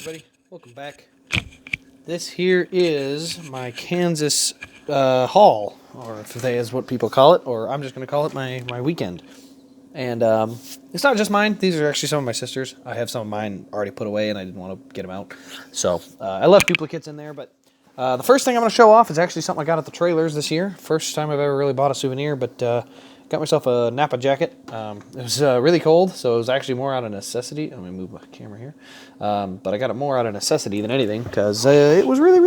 everybody. Welcome back. This here is my Kansas haul, or if they is what people call it, or I'm just going to call it my weekend. And it's not just mine. These are actually some of my sisters. I have some of mine already put away, and I didn't want to get them out. So I left duplicates in there, but the first thing I'm going to show off is actually something I got at the trailers this year. First time I've ever really bought a souvenir, but got myself a Napa jacket. It was really cold, so it was actually more out of necessity. Let me move my camera here. But I got it more out of necessity than anything because it was really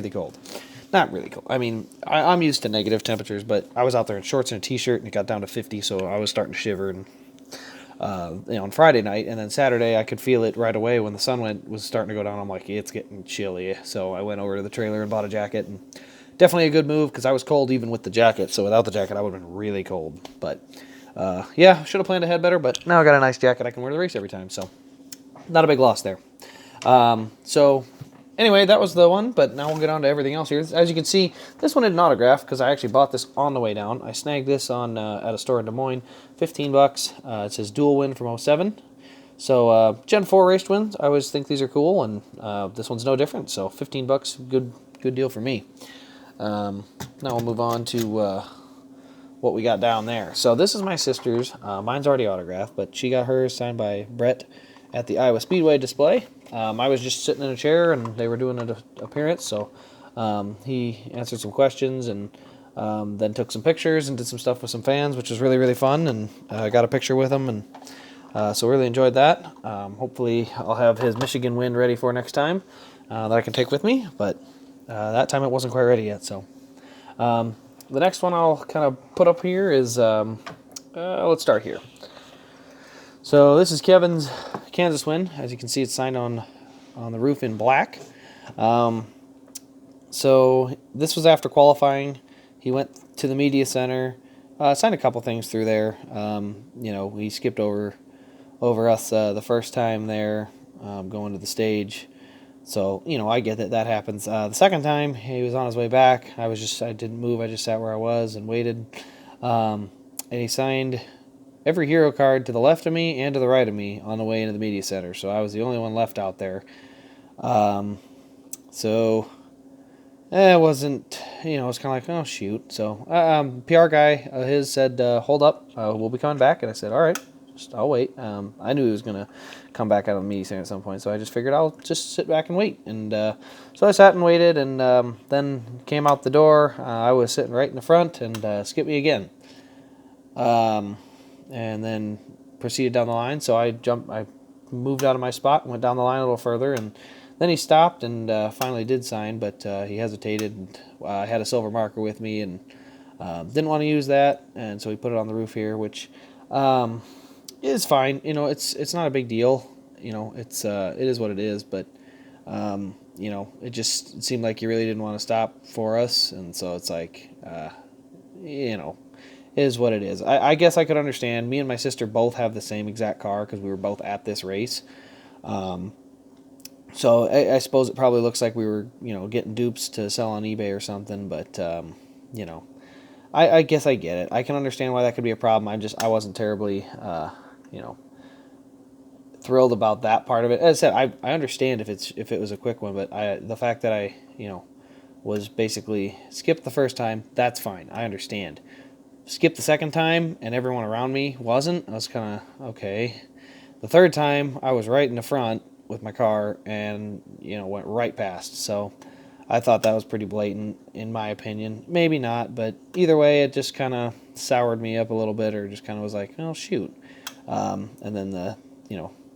cold. Not really cold. I mean, I'm used to negative temperatures, but I was out there in shorts and a t-shirt, and it got down to 50, so I was starting to shiver. And on Friday night, and then Saturday, I could feel it right away when the sun was starting to go down. I'm like, it's getting chilly, so I went over to the trailer and bought a jacket. And definitely a good move because I was cold even with the jacket. So without the jacket, I would have been really cold. But yeah, should have planned ahead better. But now I got a nice jacket I can wear to the race every time, so not a big loss there. So anyway, that was the one, but now we'll get on to everything else here. As you can see, this one didn't autograph because I actually bought this on the way down. I snagged this on at a store in Des Moines, $15. It says dual win from '07. So Gen 4 race wins. I always think these are cool, and this one's no different. So $15, good deal for me. Now we'll move on to what we got down there. So this is my sister's. Mine's already autographed, but she got hers signed by Brett at the Iowa Speedway display. I was just sitting in a chair, and they were doing an appearance, so he answered some questions and then took some pictures and did some stuff with some fans, which was really fun, and I got a picture with him, and so really enjoyed that. Hopefully I'll have his Michigan win ready for next time that I can take with me, but that time it wasn't quite ready yet. So the next one I'll kind of put up here is, let's start here. So this is Kevin's Kansas win. As you can see, it's signed on the roof in black. So this was after qualifying. He went to the media center, signed a couple things through there. He skipped over us the first time there, going to the stage. So, I get that happens. The second time, he was on his way back. I didn't move. I just sat where I was and waited. And he signed every hero card to the left of me and to the right of me on the way into the media center. So I was the only one left out there. It wasn't, it was kind of like, oh, shoot. So PR guy, his said, hold up, we'll be coming back. And I said, all right, I'll wait. I knew he was going to come back out of the media center at some point. So I just figured I'll just sit back and wait. And so I sat and waited, and then came out the door. I was sitting right in the front, and skipped me again. And then proceeded down the line. So I moved out of my spot and went down the line a little further, and then he stopped and finally did sign, but he hesitated. And I had a silver marker with me, and didn't want to use that, and so he put it on the roof here, which is fine. It's not a big deal. It is what it is, but it just seemed like he really didn't want to stop for us, and so it's like, is what it is. I guess I could understand. Me and my sister both have the same exact car because we were both at this race. So I suppose it probably looks like we were, getting dupes to sell on eBay or something. But, I guess I get it. I can understand why that could be a problem. I wasn't terribly, thrilled about that part of it. As I said, I understand if it was a quick one, but the fact that I, was basically skipped the first time, that's fine. I understand. Skipped the second time, and everyone around me wasn't. I was kind of, okay. The third time, I was right in the front with my car and, went right past. So I thought that was pretty blatant, in my opinion. Maybe not, but either way, it just kind of soured me up a little bit, or just kind of was like, oh, shoot. And then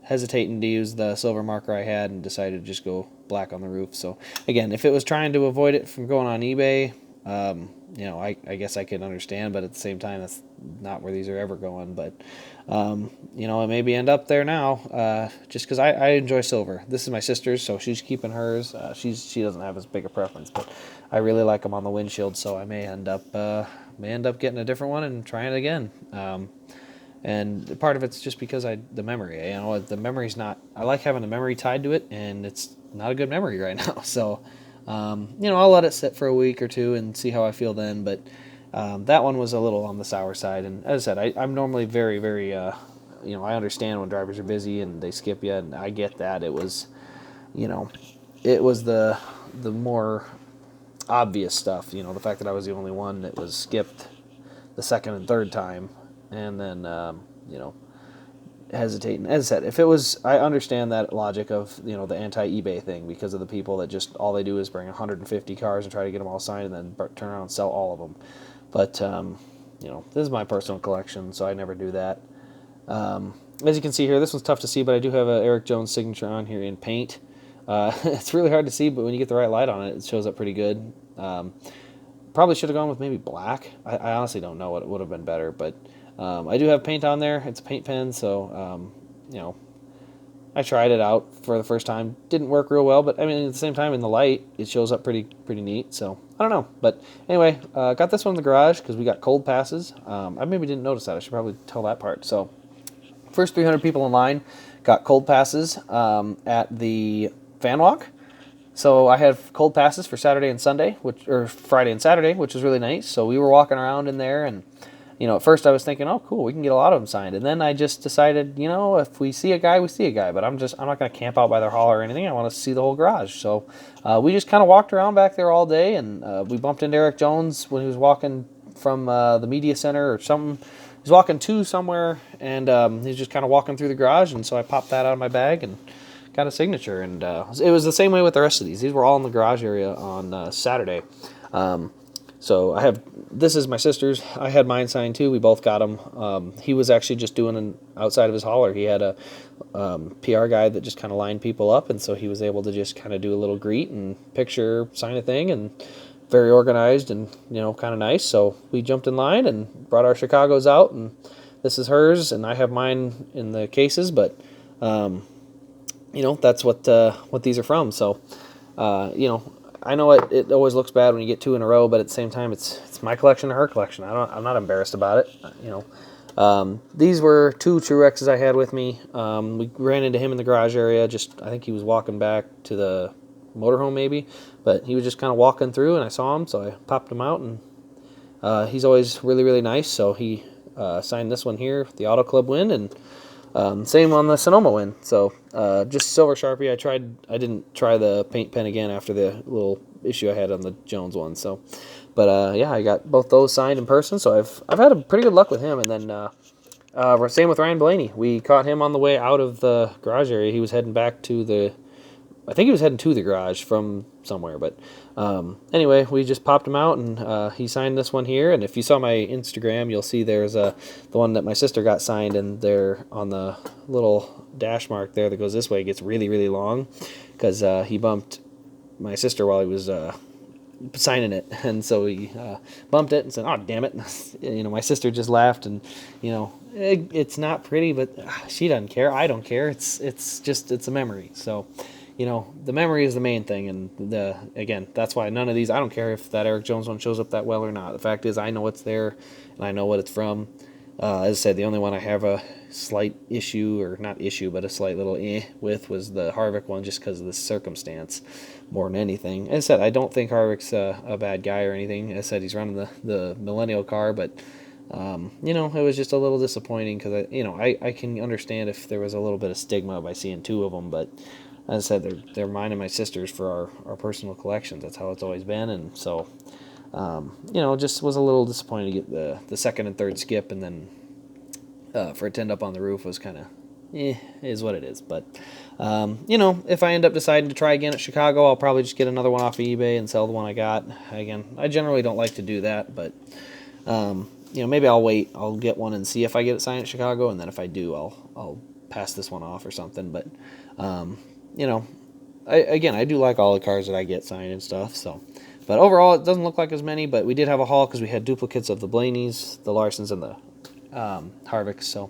hesitating to use the silver marker I had, and decided to just go black on the roof. So again, if it was trying to avoid it from going on eBay, I guess I could understand, but at the same time, that's not where these are ever going. But, it maybe end up there now, just because I enjoy silver. This is my sister's, so she's keeping hers. She doesn't have as big a preference, but I really like them on the windshield, so I may end up getting a different one and trying it again. And part of it's just because the memory. The memory's not. I like having the memory tied to it, and it's not a good memory right now. So. I'll let it sit for a week or two and see how I feel then, but that one was a little on the sour side. And as I said, I'm normally very, very I understand when drivers are busy and they skip you, and I get that. It was, you know, it was the more obvious stuff. The fact that I was the only one that was skipped the second and third time, and then hesitating. As I said, if it was, I understand that logic of the anti-eBay thing, because of the people that just all they do is bring 150 cars and try to get them all signed and then turn around and sell all of them. But this is my personal collection, so I never do that. As you can see here, this one's tough to see, but I do have a Erik Jones signature on here in paint. It's really hard to see, but when you get the right light on it, it shows up pretty good. Probably should have gone with maybe black. I honestly don't know what would have been better, but I do have paint on there. It's a paint pen, so I tried it out for the first time. Didn't work real well, but I mean, at the same time, in the light, it shows up pretty neat. So I don't know, but anyway, got this one in the garage because we got cold passes. I maybe didn't notice that. I should probably tell that part. So first 300 people in line got cold passes at the fan walk. So I have cold passes for Saturday and Sunday, or Friday and Saturday, which was really nice. So we were walking around in there, and at first I was thinking, oh, cool, we can get a lot of them signed. And then I just decided, if we see a guy, we see a guy. But I'm not going to camp out by their hall or anything. I want to see the whole garage. So we just kind of walked around back there all day, and we bumped into Erik Jones when he was walking from the media center or something. He was walking to somewhere, and he was just kind of walking through the garage. And so I popped that out of my bag and got a signature. And it was the same way with the rest of these. These were all in the garage area on Saturday. So this is my sister's. I had mine signed too. We both got them. He was actually just doing an outside of his hauler. He had a PR guy that just kind of lined people up, and so he was able to just kind of do a little greet and picture, sign a thing, and very organized and kind of nice. So we jumped in line and brought our Chicago's out, and this is hers, and I have mine in the cases, but that's what these are from. So I know it always looks bad when you get two in a row, but at the same time, it's my collection or her collection. I'm not embarrassed about it. These were two Truexes I had with me. We ran into him in the garage area. I think he was walking back to the motorhome maybe, but he was just kind of walking through, and I saw him, so I popped him out, and he's always really, really nice. So he signed this one here, the Auto Club win, and same on the Sonoma win. So just silver Sharpie. I didn't try the paint pen again after the little issue I had on the Jones one. So, but yeah, I got both those signed in person. So I've had a pretty good luck with him. And then same with Ryan Blaney. We caught him on the way out of the garage area. He was heading back to I think he was heading to the garage from somewhere, but anyway, we just popped him out, and he signed this one here. And if you saw my Instagram, you'll see there's the one that my sister got signed, and there on the little dash mark there that goes this way, it gets really, really long because he bumped my sister while he was signing it, and so he bumped it and said, "Oh, damn it!" My sister just laughed, and it's not pretty, but she doesn't care. I don't care. It's a memory. So. The memory is the main thing, and again, that's why none of these, I don't care if that Erik Jones one shows up that well or not. The fact is, I know it's there, and I know what it's from. As I said, the only one I have a slight issue, or not issue, but a slight little with was the Harvick one, just because of the circumstance more than anything. As I said, I don't think Harvick's a bad guy or anything. As I said, he's running the Millennial car, but it was just a little disappointing because I can understand if there was a little bit of stigma by seeing two of them, but as I said, they're mine and my sister's for our personal collections. That's how it's always been, and so just was a little disappointed to get the second and third skip, and then for it to end up on the roof was kind of is what it is. But if I end up deciding to try again at Chicago, I'll probably just get another one off of eBay and sell the one I got. Again, I generally don't like to do that, but maybe I'll wait. I'll get one and see if I get it signed at Chicago, and then if I do, I'll pass this one off or something. But I do like all the cars that I get signed and stuff. So, but overall, it doesn't look like as many. But we did have a haul because we had duplicates of the Blaneys, the Larsons, and the Harvicks. So,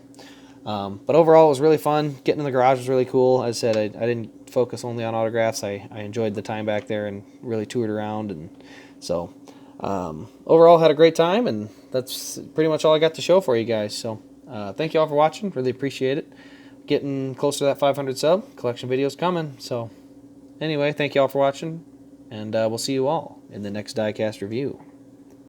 but overall, it was really fun. Getting in the garage was really cool. As I said, I didn't focus only on autographs. I enjoyed the time back there and really toured around. And so, overall, had a great time. And that's pretty much all I got to show for you guys. So, thank you all for watching. Really appreciate it. Getting closer to that 500 sub. Collection videos coming. So anyway, thank you all for watching, and we'll see you all in the next diecast review.